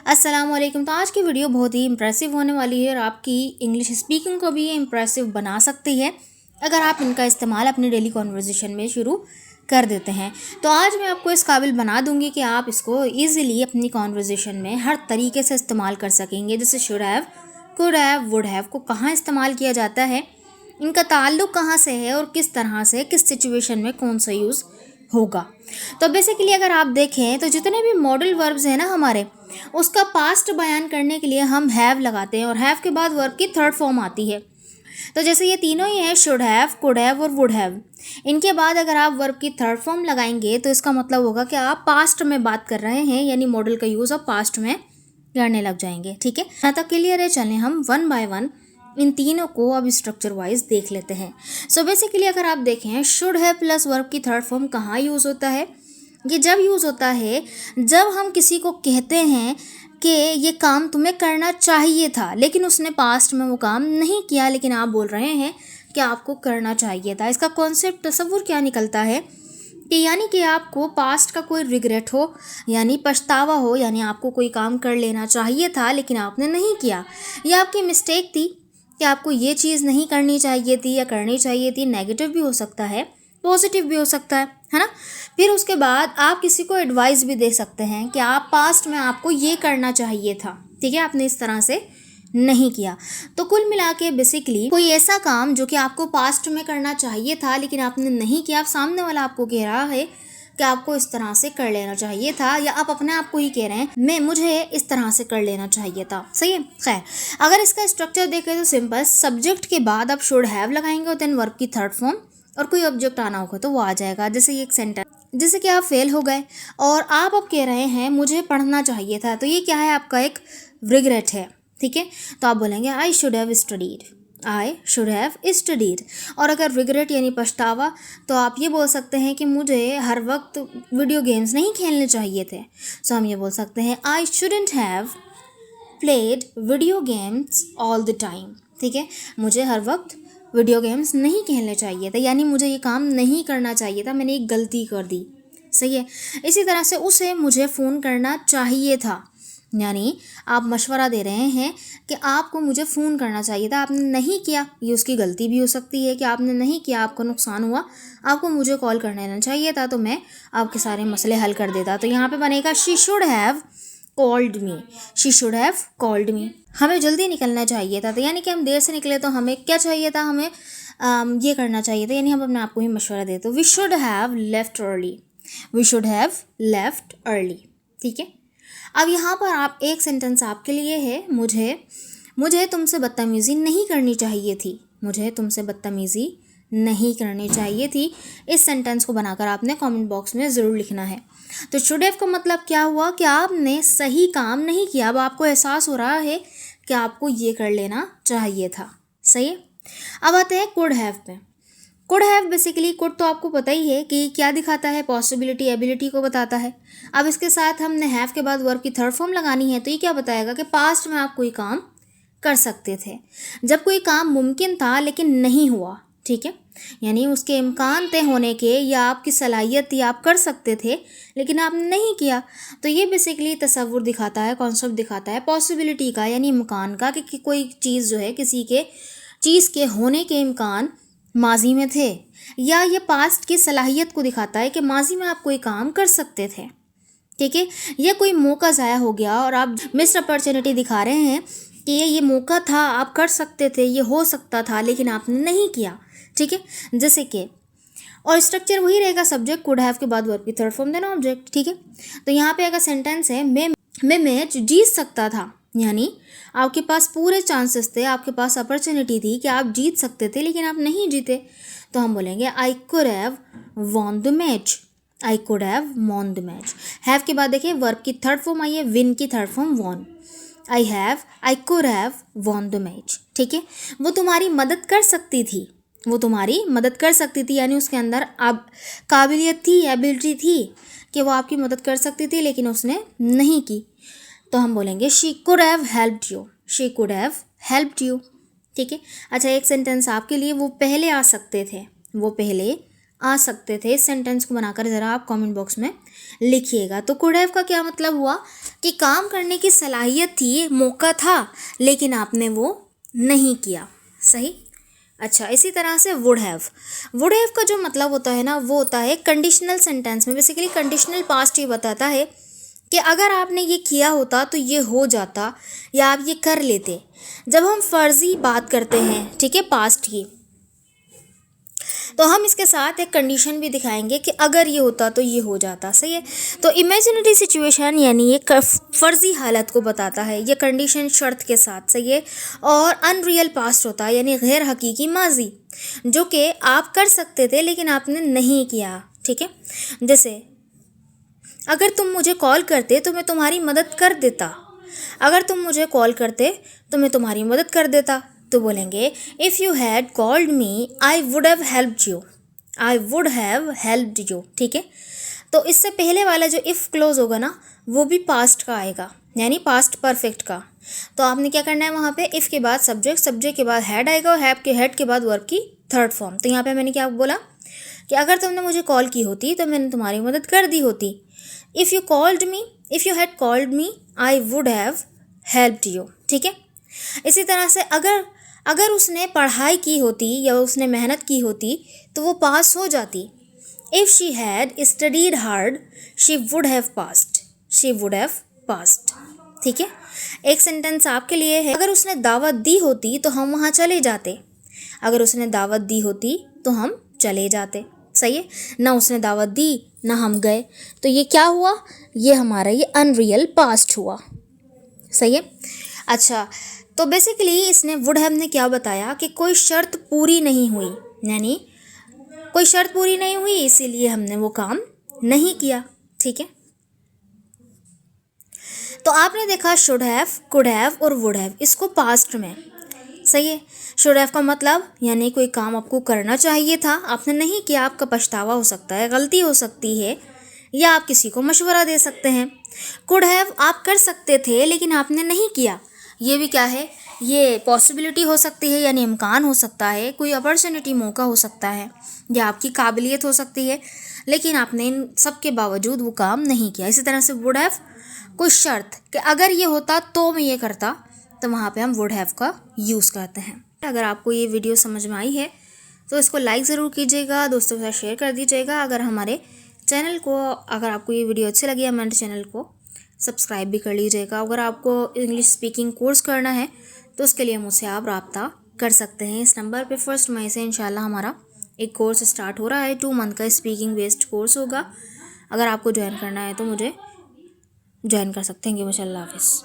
अस्सलामुअलैकुम। तो आज की वीडियो बहुत ही इम्प्रेसिव होने वाली है और आपकी इंग्लिश स्पीकिंग को भी ये इम्प्रेसिव बना सकती है अगर आप इनका इस्तेमाल अपनी डेली कॉन्वर्जेशन में शुरू कर देते हैं। तो आज मैं आपको इस काबिल बना दूंगी कि आप इसको ईज़िली अपनी कॉन्वर्जेशन में हर तरीके से इस्तेमाल कर सकेंगे। जैसे should have, could have, would have को कहाँ इस्तेमाल किया जाता है, इनका ताल्लुक़ कहाँ से है और किस तरह से किस सिचुएशन में कौन सा यूज़ होगा। तो बेसिकली अगर आप देखें तो जितने भी मॉडल वर्ब्स हैं ना हमारे, उसका पास्ट बयान करने के लिए हम हैव लगाते हैं और हैव के बाद वर्ब की थर्ड फॉर्म आती है। तो जैसे ये तीनों ही हैं, शुड हैव, कुड हैव और वुड हैव, इनके बाद अगर आप वर्ब की थर्ड फॉर्म लगाएंगे तो इसका मतलब होगा कि आप पास्ट में बात कर रहे हैं, यानी मॉडल का यूज़ आप पास्ट में करने लग जाएंगे। ठीक है, यहाँ तक क्लियर है। चलें हम वन बाय वन इन तीनों को अब स्ट्रक्चर वाइज देख लेते हैं। सो बेसिकली अगर आप देखें, शुड हैव प्लस वर्ब की थर्ड फॉर्म कहाँ यूज़ होता है? ये जब यूज़ होता है जब हम किसी को कहते हैं कि ये काम तुम्हें करना चाहिए था, लेकिन उसने पास्ट में वो काम नहीं किया, लेकिन आप बोल रहे हैं कि आपको करना चाहिए था। इसका कॉन्सेप्ट तसव्वुर क्या निकलता है कि यानी कि आपको पास्ट का कोई रिग्रेट हो, यानी पछतावा हो, यानी आपको कोई काम कर लेना चाहिए था लेकिन आपने नहीं किया, या आपकी मिस्टेक थी कि आपको ये चीज़ नहीं करनी चाहिए थी या करनी चाहिए थी। नेगेटिव भी हो सकता है, पॉजिटिव भी हो सकता है ना। फिर उसके बाद आप किसी को एडवाइस भी दे सकते हैं कि आप पास्ट में आपको ये करना चाहिए था, ठीक है, आपने इस तरह से नहीं किया। तो कुल मिला के बेसिकली कोई ऐसा काम जो कि आपको पास्ट में करना चाहिए था लेकिन आपने नहीं किया, सामने वाला आपको कह रहा है कि आपको इस तरह से कर लेना चाहिए था, या आप अपने आप को ही कह रहे हैं मुझे इस तरह से कर लेना चाहिए था। सही है। खैर, अगर इसका स्ट्रक्चर देखें तो सिंपल, सब्जेक्ट के बाद आप शुड हैव लगाएंगे और देन वर्ब की थर्ड फॉर्म, और कोई ऑब्जेक्ट आना होगा तो वो आ जाएगा। जैसे ये एक सेंटेंस, जैसे कि आप फेल हो गए और आप अब कह रहे हैं मुझे पढ़ना चाहिए था, तो ये क्या है? आपका एक रिग्रेट है। ठीक है, तो आप बोलेंगे I should have studied, I should have studied. और अगर रिग्रेट यानी पछतावा, तो आप ये बोल सकते हैं कि मुझे हर वक्त वीडियो गेम्स नहीं खेलने चाहिए थे। सो हम ये बोल सकते हैं I shouldn't have played video games all the time. ठीक है, मुझे हर वक्त वीडियो गेम्स नहीं खेलने चाहिए थे, यानी मुझे ये काम नहीं करना चाहिए था, मैंने एक गलती कर दी। सही है। इसी तरह से उसे मुझे फ़ोन करना चाहिए था, यानी आप मशवरा दे रहे हैं कि आपको मुझे फ़ोन करना चाहिए था, आपने नहीं किया। ये उसकी गलती भी हो सकती है कि आपने नहीं किया, आपको नुकसान हुआ, आपको मुझे कॉल कर लेना चाहिए था तो मैं आपके सारे मसले हल कर देता। तो यहाँ पे बनेगा she should have called me, she should have called me. हमें जल्दी निकलना चाहिए था, तो यानी कि हम देर से निकले तो हमें क्या चाहिए था? हमें ये करना चाहिए था, यानी हम अपने आप को ही मशवरा देते। We should have left early, we should have left early. ठीक है, अब यहाँ पर आप एक सेंटेंस आपके लिए है, मुझे तुमसे बदतमीज़ी नहीं करनी चाहिए थी, मुझे तुमसे बदतमीज़ी नहीं करनी चाहिए थी। इस सेंटेंस को बनाकर आपने कमेंट बॉक्स में ज़रूर लिखना है। तो शुड हैव का मतलब क्या हुआ कि आपने सही काम नहीं किया, अब आपको एहसास हो रहा है कि आपको ये कर लेना चाहिए था। सही है। अब आते हैं कुड हैव पे। कुड हैव बेसिकली, कुड तो आपको पता ही है कि क्या दिखाता है? पॉसिबिलिटी, एबिलिटी को बताता है। अब इसके साथ हमने हैव के बाद वर्ब की थर्ड फॉर्म लगानी है, तो ये क्या बताएगा कि पास्ट में आप कोई काम कर सकते थे, जब कोई काम मुमकिन था लेकिन नहीं हुआ। ठीक है, यानी उसके इम्कान तय होने के या आपकी सलाहियत थी, आप कर सकते थे लेकिन आपने नहीं किया। तो ये बेसिकली तसव्वुर दिखाता है, कॉन्सेप्ट दिखाता है पॉसिबिलिटी का, यानी इम्कान का, कि कोई चीज़ जो है, किसी के चीज़ के होने के इम्कान माजी में थे, या ये पास्ट की सलाहियत को दिखाता है कि माजी में आप कोई काम कर सकते थे। ठीक है, यह कोई मौका ज़ाया हो गया और आप मिस्ड अपॉर्चुनिटी दिखा रहे हैं कि ये मौका था, आप कर सकते थे, ये हो सकता था लेकिन आपने नहीं किया। ठीक है, जैसे कि, और स्ट्रक्चर वही रहेगा, सब्जेक्ट कुड हैव के बाद वर्ब की थर्ड फॉर्म देना ऑब्जेक्ट। ठीक है, तो यहाँ पे अगर सेंटेंस है मैं मैच जीत सकता था, यानी आपके पास पूरे चांसेस थे, आपके पास अपॉर्चुनिटी थी कि आप जीत सकते थे लेकिन आप नहीं जीते, तो हम बोलेंगे आई could have won the match, I could have won the match. Have के बाद देखिए वर्ब की थर्ड फॉर्म आई है, विन की third form won. I could have won the match. ठीक है, वो तुम्हारी मदद कर सकती थी, वो तुम्हारी मदद कर सकती थी, यानी उसके अंदर अब काबिलियत थी, एबिलिटी थी कि वो आपकी मदद कर सकती थी लेकिन उसने नहीं की, तो हम बोलेंगे she could have helped you, she could have helped you. ठीक है, अच्छा एक सेंटेंस आपके लिए, वो पहले आ सकते थे, वो पहले आ सकते थे। इस सेंटेंस को बनाकर ज़रा आप कमेंट बॉक्स में लिखिएगा। तो कुड हैव का क्या मतलब हुआ कि काम करने की सलाहियत थी, मौका था, लेकिन आपने वो नहीं किया। सही। अच्छा, इसी तरह से वुड हैव का जो मतलब होता है ना, वो होता है कंडीशनल सेंटेंस में। बेसिकली कंडीशनल पास्ट ये बताता है कि अगर आपने ये किया होता तो ये हो जाता या आप ये कर लेते। जब हम फर्जी बात करते हैं, ठीक है, पास्ट की, तो हम इसके साथ एक कंडीशन भी दिखाएंगे कि अगर ये होता तो ये हो जाता। सही है। तो इमेजिनरी सिचुएशन यानी ये फर्जी हालत को बताता है, ये कंडीशन शर्त के साथ। सही है। और अनरियल पास्ट होता है यानी गैर हकीकी माजी, जो कि आप कर सकते थे लेकिन आपने नहीं किया। ठीक है। जैसे अगर तुम मुझे कॉल करते तो मैं तुम्हारी मदद कर देता। अगर तुम मुझे कॉल करते तो मैं तुम्हारी मदद कर देता। तो बोलेंगे if you had called me I would have helped you. I would have helped you. ठीक है। तो इससे पहले वाला जो इफ़ क्लोज होगा ना, वो भी पास्ट का आएगा, यानी पास्ट परफेक्ट का। तो आपने क्या करना है, वहाँ पे इफ़ के बाद सब्जेक्ट, सब्जेक्ट के बाद हैड आएगा और हेड के बाद वर्ब की थर्ड फॉर्म। तो यहाँ पे मैंने क्या बोला कि अगर तुमने मुझे कॉल की होती तो मैंने तुम्हारी मदद कर दी होती। If you had called me I would have helped you. ठीक है। इसी तरह से अगर उसने पढ़ाई की होती या उसने मेहनत की होती तो वो पास हो जाती। If she had studied hard she would have passed. ठीक है। एक सेंटेंस आपके लिए है, अगर उसने दावत दी होती तो हम वहाँ चले जाते। अगर उसने दावत दी होती तो हम चले जाते। सही है। ना उसने दावत दी ना हम गए, तो ये क्या हुआ, ये हमारा ये अनरियल पास्ट हुआ। सही है। अच्छा, तो बेसिकली इसने वुड हैव ने क्या बताया कि कोई शर्त पूरी नहीं हुई, यानी कोई शर्त पूरी नहीं हुई इसीलिए हमने वो काम नहीं किया। ठीक है। तो आपने देखा शुड हैव, कुड हैव और वुड हैव, इसको पास्ट में। सही है। शुड हैव का मतलब यानी कोई काम आपको करना चाहिए था, आपने नहीं किया, आपका पछतावा हो सकता है, गलती हो सकती है, या आप किसी को मशवरा दे सकते हैं। कुड हैव आप कर सकते थे लेकिन आपने नहीं किया, ये भी क्या है, ये पॉसिबिलिटी हो सकती है, यानी इम्कान हो सकता है, कोई अपॉर्चुनिटी, मौका हो सकता है, या आपकी काबिलियत हो सकती है, लेकिन आपने इन सब के बावजूद वो काम नहीं किया। इसी तरह से वुड हैव कोई शर्त कि अगर ये होता तो मैं ये करता, तो वहाँ पे हम वुड हैव का यूज़ करते हैं। अगर आपको ये वीडियो समझ में आई है तो इसको लाइक ज़रूर कीजिएगा, दोस्तों के साथ शेयर कर दीजिएगा। अगर आपको ये वीडियो अच्छी लगी हमारे चैनल को सब्सक्राइब भी कर लीजिएगा। अगर आपको इंग्लिश स्पीकिंग कोर्स करना है तो उसके लिए मुझसे आप रब्ता कर सकते हैं इस नंबर पे। 1 मई से इंशाल्लाह हमारा एक कोर्स स्टार्ट हो रहा है, 2 मंथ का स्पीकिंग बेस्ड कोर्स होगा। अगर आपको ज्वाइन करना है तो मुझे ज्वाइन कर सकते हैं। माशाअल्लाह हाफिज़।